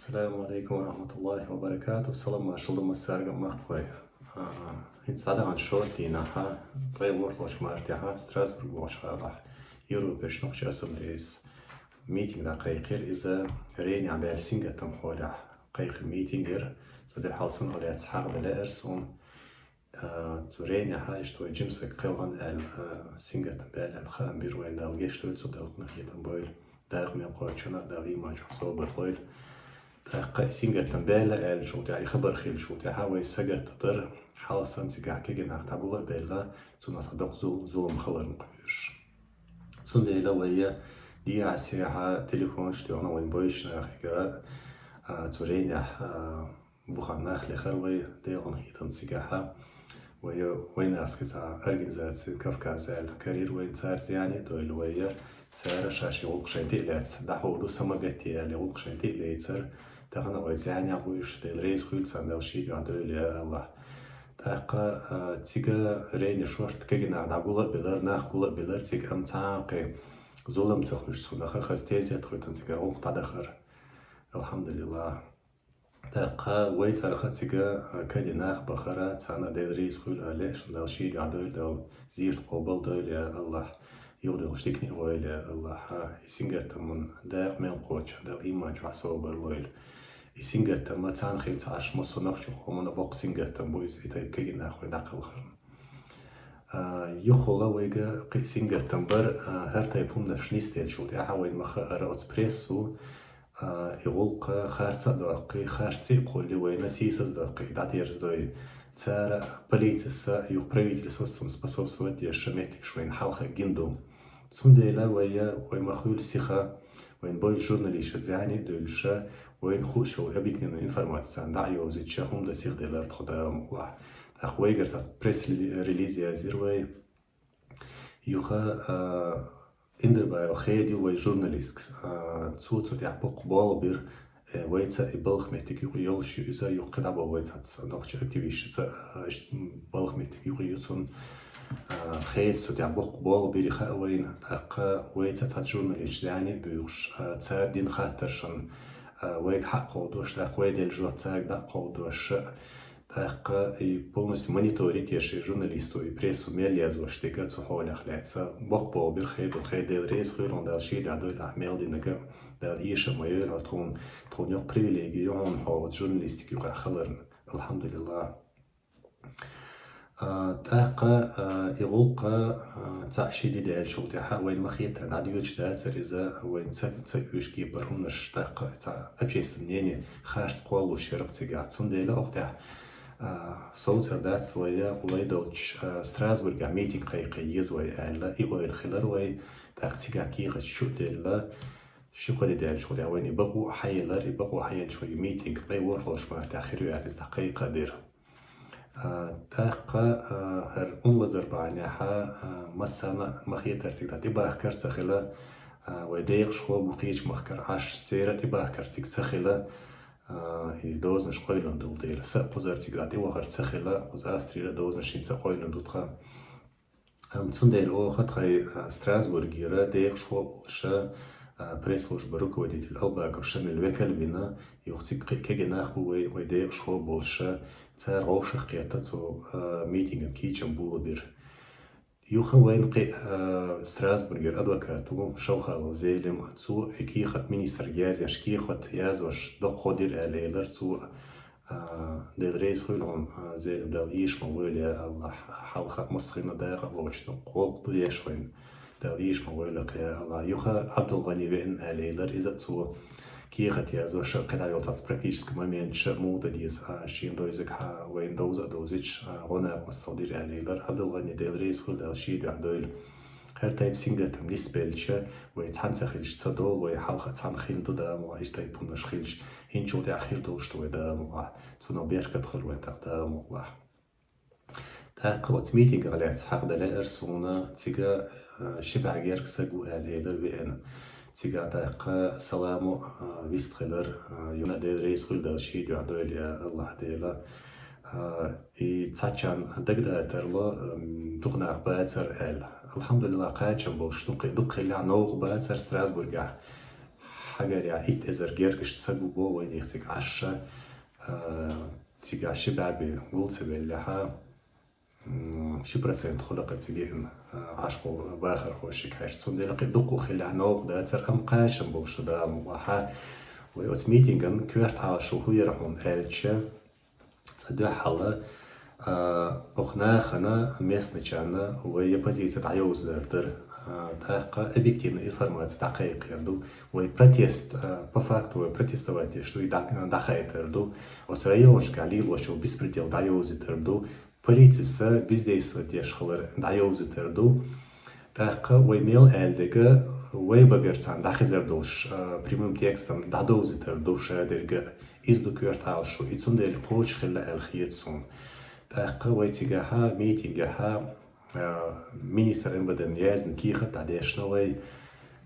السلام عليكم ورحمة الله وبركاته. السلام ما شاء الله مسارق مخفي. هنستعد عن شورتي نها طيب ورطوش مارتها ستراسبورغ وشارح يورو باش نقش اسمبليس ميتينغ دا قيقير إذا ريني عم بيرسينغا تمحولة قيق ميتينغر صدر حالسون على تسحاق دلائرسون ريني هايش توي جيمسك قيلغن سينغا تنبال الخام بيروين دا الجيش توي تصدق نخية تنبويل داغ من قوتشنا داغي ما جحصو برطويل سينغا تنبالا ال شو تاعي خبر خيل شو تاعها ويسجل تطر حالسان سيجع كيجن اعتبولا بيلا سونا صدق زول مخور مقيش سون ليلا وهي دي عسيرها تليفون شتونا وين بويش ناخيجا تورينا بوخنا خلي خروي ديلون هيتن سيجعها وين اسكتا ارجنزات كافكازال كارير وين تارت يعني دويل وهي تسار شاشي وقشنتي لات دحورو سماجتي اللي وقشنتي ليتر تاخنا ويزعني عبوش ديل ريس خيل ساندل شي قاعدول يا الله تاقا تيجا رين شورت كيجنا دعولا بلر ناخولا بلر تيجا امتاقي ظلم تخرج سونخ خستيزي تخوتن تيجا وقت تدخر الحمد لله تاقا ويتر تيجا كيجنا بخرا تانا ديل ريس خيل عليش دال شي قاعدول دال زيرت قبل دول يا الله يودل شتكني ويل الله يسينجت من داق من قوتش دال إيمان جحسو بالويل يسينجت ما تان خيل تعش مصر نخشو ومن بوق سينجت بويز إتايب كيجي ناخوي نقل خرم يخولا ويجا قي سينجت بر هر تايبون نشنيستيل شو تاعها وين مخ أرأت بريسو يغلق خارتة داقي خارتي قولي وين سيسز داقي داتيرز داي تار полиция юг правительством способствовать шеметик швейн халха гиндум цундела ويا مخول سيخا وين بوي جورناليست زاني دولشا وين خوشو يبيكن انفورماتسيون دايو زيتشهم دا سيخ ديلار تخدام واه اخوي قرت بريس ريليز يا زيروي يوخا اندر باي خيدي وي جورناليست تسوت يحبق بالبير ويتا بالغ متك يقول شو إذا يقدر بويتا نقش أكتيفيش بالغ متك يقولون خير سوداء بقبال بريخة وين تق ويتا تجورناليش يعني بيوش تابين خاطرشن ويك حق قودوش تق ويد الجواب تاق دا قودوش تق полностью мониторить يشي جورناليستو يبريسو مليازوش تيجا تحول أخلاقسا بقبال برخيد وخيد الرئيس غيرون دال شي دعدو الأحمال دي نجا دال إيشا مايولا تون يوق بريفيليجيون هو جورناليستيك يوقع خلرن الحمد لله تاقا يغلق تعشي دي دال شو تاحا وين مخيط نعديوش داتر إذا وين تسيوش كيبرونش تاقا أبشيست منيني خارج قوالو شرق تيجا تسنديلا أختح صوت دات سويا ويدوش ستراسبورغ ميتينغ قيقي يزوي ألا إيوه الخلر وي تاقتيجا كيغش شو ديلا شو قد دال شو داوين يبقوا حيلر يبقوا حيل شوي ميتينغ قي ورلوش ما تاخيرو يعني دقيقة دير تاقا هر أنلزر بعناها مسانا مخيط ترتيق تباه كرت خلا وديق شو بقيش مخكر عش سيرة تباه كرتيق تخلا دوز نش قيلن دول ديل سقوزر تيجاتي وخر تخلا قوزاستري دوز نشين سقيلن دوتخا تون ديل أو خد خي ستراسبورغ ديق شو شا пресс-служба руководитель Албака Шамиль Векальвина юхтик кегенах уйдех шо больше цар ошах кета цо митинг кичем было бир юха вайн Страсбургер адвокату шоухало зелем цо экихат министр язяш кихат язош доходир алейлер цо дел рейс хулон зелем дал ишма вэлия Аллах халхат мосхина дайга лочно қол тудешвайн دال إيش مقولك يا الله يخا عبد الغني بين عليلر إذا تسو كيخت يا زو شركة على وتاس практически момент شمودة ديس شين دوزك ها وين دوزة دوزيش غنا مستودير عليلر عبد الغني دال ريس خل دال شيد عدول هر تايب سينجر تمليس بيلشة ويتحنس خيلش تصدول ويحلقة تحن خيل دو دا مو إيش تايب بونش خيلش هنشو دا خيل دوش تو دا مو تسو بيركة تخل وين دا مو تاقوت ميتينغ على تحق دلا إرسونا تيجا شبع جيرك سجو عليلر بين تيجا تاقا سلامو ويستخلر يونا ديل ريس خل دال شيد يعدول يا الله ديلا تاتشان دقدا ترلا دقنا باتر الحمد لله قاتشن بوش دقي اللي عنوغ باتر ستراسبورغ حاجة يا إيت إزر جيركش تسجو بو وين يختك عشا تيجي عشي بعبي قلت باللها شي برسنت خلقت تيجيهم عشقو باخر خوشي كاش تصندي لقي دقو خلي عنوق داتر أم قاشم بوش دا موحا ويوت ميتينغن كويرت عاشو هو يرحون ألتشا تصدو حالا أخنا местничана وهي позиция تعيوز در تحقق объективную информацию دقيق يردو وهي протест по факту протестовать что и дахает يردو وسريوش قاليل وشو беспредел تعيوز يردو полиция бездействовать يشخلر تعيوز يردو تحقق ويميل элдега ويبغرцан дахизердош прямым текстом дадоз يردو шадерга издукверталшу и цундел почхила элхиетсун تحقق ويتجاها ميتينجها министр МВД يازن كيخة تعديشنوي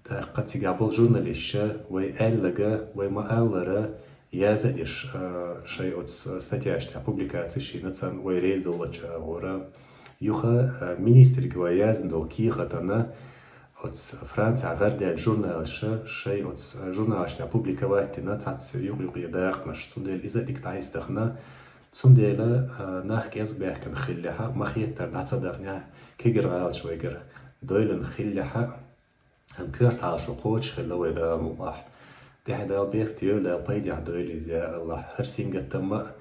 تحقق تجابل جورناليشة ويألغا ويمألرا يازدش شيء статьяшня публикации шинацан ويريز دولة ورا يوخا министр يازن دول كيخة تنا от Франция غردل جورنالشة شيء от جورنالشня публиковатنا تاц يوغي داخنش цундел إذا ديكتايستخنا цундела нахкез бяхкан хиллиха махиеттер нацадагня кигирал швегер дойлен хиллиха ам кёрт ашу коч хиллаве да мулlah дехдал бех тиёла пайди дойле за Allah хер сингатама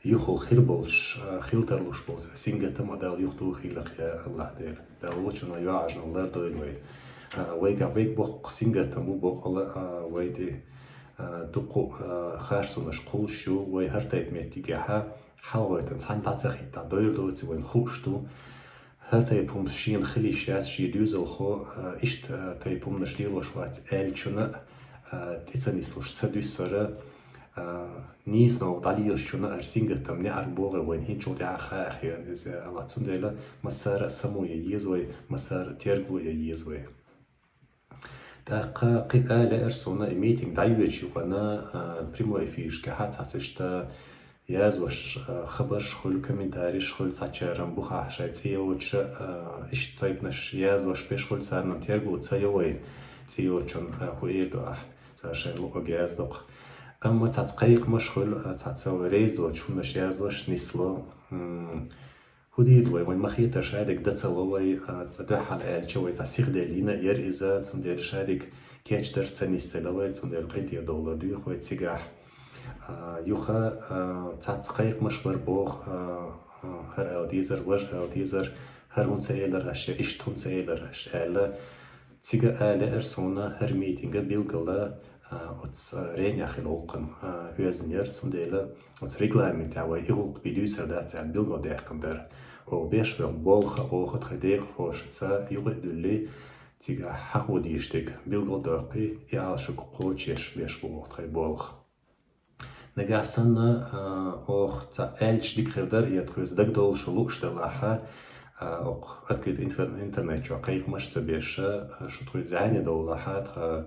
юхул хир болш хилтерлуш болс сингатама дал юхту хилах я Allah дер дал лучно яажн Allah дойле вейга бек бок сингатаму бок Allah вейди دقو خارسونش قلشو و هر تایب میتیگه حاویتن سان دادزخیتا دویر دوتی وین خوشتو هر تایبم شین خیلی شات شی دوزل خو اشت تایبم نشتیلوش وات الچونه تیزنیسلوش تدوسره نیز نو دالیش چونه ارسینگتم نه اربوغه وین هیچ جوری آخری از لاتوندله مسار سموی یزوی مسار ترگوی یزوی دقيقة لأرسونا ميتينغ دايوش يقنا بريمو فيش كهات هاتشتا يازوش خبرش خل كومنتاريش خل تاچرم بوخا شايتيوش إيش طيبنش يازوش بيش خل سارنم تيرغو تسيوي تيوچون خويدو ساشين لو أجازدق أما تاتقيق مش خل تاتسو ريزدو تشونش يازوش نسلو هودي دوي وين مخيت شارك دتسلوي تدح على الجوي تسيغ دلينا ير إذا تندير شارك كيتش در تنيستلوي تندير قيدي دولار دي خوي تسيغاح يوخا تاتقيق مش بربوخ هر الديزر وجه الديزر هر ونسيلر أشياء إيش تنسيلر أشياء تسيغا آلة إرسونا هر ميتينغا بيلغلا от рейня хилокн юзнер цундела от регламент ава игук бидюсер да цан билго дехкандер о бешвел болха охот хедех фошца югдулли тига хагудиштек билго дорпи я шук кочеш бешбо тай болох нагасана ох ца элч дикрдер ятрюз дагдол шулушталаха ох открыт интернет чо кайх машца беша шутру зане долаха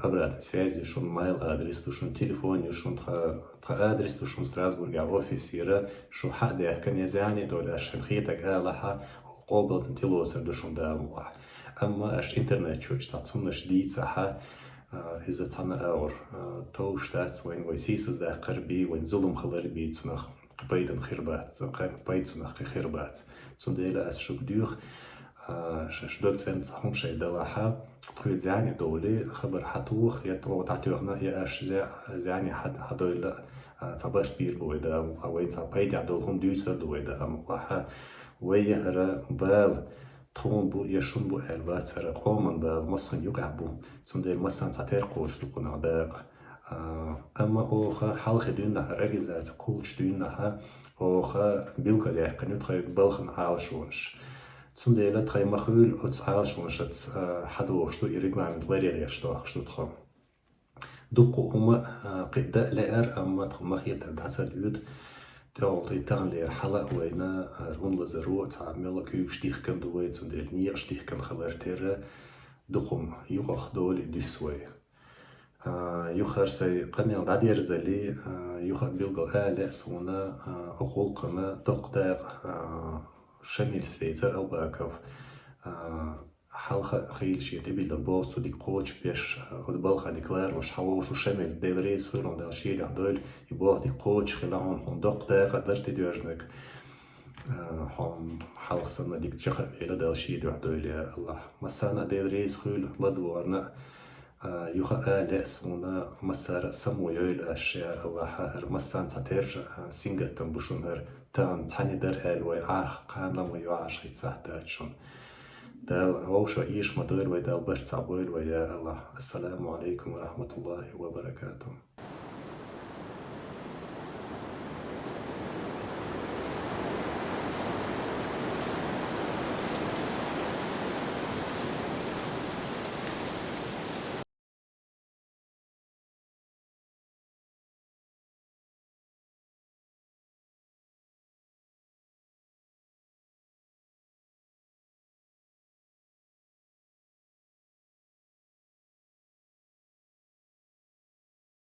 обратной связи, шун mail адрес, шун телефон, шун адрес, шун Страсбург, офис, шун حدا كان يزعني دول عشان خيتك لها قابل تلوسر شون داموا أما أش إنترنت شو اشتاتصون شديد صحة إذا تنا أور توش تاتس وين ويسيس ده قربي وين ظلم خلربي تنخ قبيدن خربات قبيد تنخ خربات تنديلا أس شو بديوخ شش دوكسن صحون شيء دلها تقول زعني دولي خبر حتوخ يتو تعتوخنا يا أش زعني حدول صبر بير بويدا أو وين صبيد عدولهم ديوسر دويدا أملاها ويهرا بال تون بو يشون بو البات سر قومن بال مصن يقعبو تنديل مصن ساتير قوش لقنا باق أما أوخا حلق دونها رجزات قوش دونها أوخا بيلقى لحقن يتخيل بلخن عالشونش تنديل تخيل مخول أتس عالشونش أتس حدوش دو إرقلان دوريغ يشتوخ شتوخ دوقو هما قداء لأر أما تخمخيت دعسا دود تقول تغلير حلق وينا رون لزرو تعمل كيوش ديخ كان دويت تنديل نيرش ديخ كان خلر تير دقم يوخ دول دوسوي يوخر سي قميل دادير زلي يوخ بيلغل آلة سونا أقول قمة تقدر شميل سفيتر الباكف حلقة خيل شيء تبي لبوت سودي كوتش بيش أتبالخ ديكلار وش حوش وشمل ديل ريس خيرون ديل شيء يحدول يبوه دي كوتش خلاهم هم دق دقيقة درت ديوجنك هم حلقة سنة ديك تشخ إلى ديل شيء يحدول يا الله مسانا ديل ريس خيل لدورنا يخا آلس ونا مسار سمو يول أشياء وحهر مسان تطير سينجتن بشونهر تان تاني در هالوي عارخ قانلم ويوعش يتساعداتشون دال هوشا إيش مدور ودال برتع بول ويا الله. السلام عليكم ورحمة الله وبركاته.